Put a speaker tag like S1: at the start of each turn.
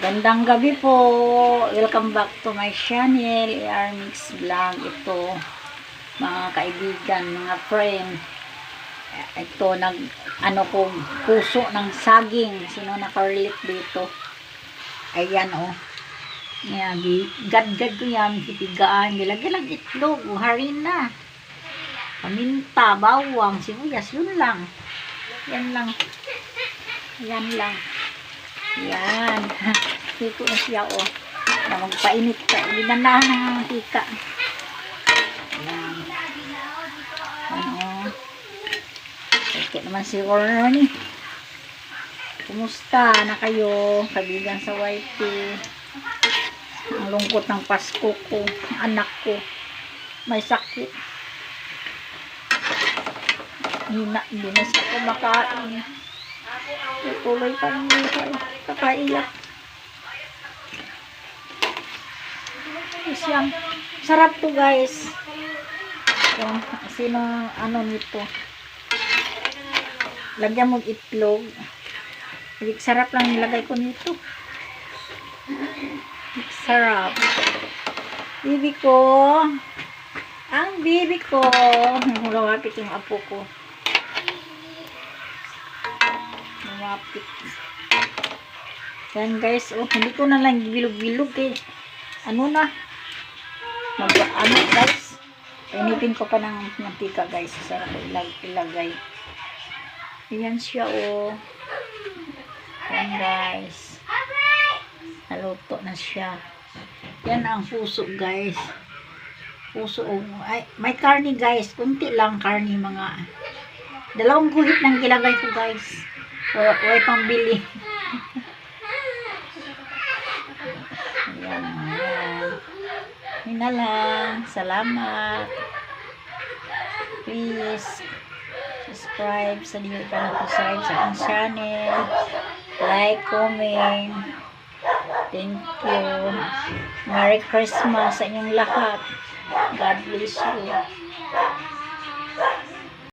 S1: Magandang gabi po. Welcome back to my channel, AR Mix Vlog. Ito, mga kaibigan, mga friend. Ito, puso ng saging. Sino nakarelate dito? Ayan, oh. Ayan, gad-gad ko yan. Pipigaan. Gilagyan itlog. Harina. Paminta, bawang, sibuyas. Yun lang. Yan lang. Yan lang. Yan. Hiko na siya, oh. Na magpainit ka. Linanahan ng mantika. Yan. Ano. Okay naman si Ronnie. Kumusta na kayo? Kaibigan sa YT. Ang lungkot ng Pasko ko. Anak ko. May sakit. Hindi na siya kumakain. Tuloy pa rin dito. Kakaiyak. Siyang sarap to, guys. Yung, sino nito. Lagyan mo itlog. Sarap lang nilagay ko nito. Sarap. Bibi ko. Ang bibi ko. Lumapit yung apo ko. Lumapit. Yan, guys. Oh, hindi ko na lang bilog-bilog eh. Ano na? Guys. Painitin ko pa ng mantika, guys. Sarap ilagay. Ayan siya, oh. Ayan, guys. Naluto na siya. Yan ang puso, guys. Puso, oh. Ay, may karni, guys. Kunti lang karni, mga 2 guhit ng gilagay ko, guys. Huwag pambili. Ayan, ayan. Yun na lang. Salamat. Please, subscribe sa hindi pa na-subscribe sa aking channel. Like, comment. Thank you. Merry Christmas sa inyong lahat. God bless you.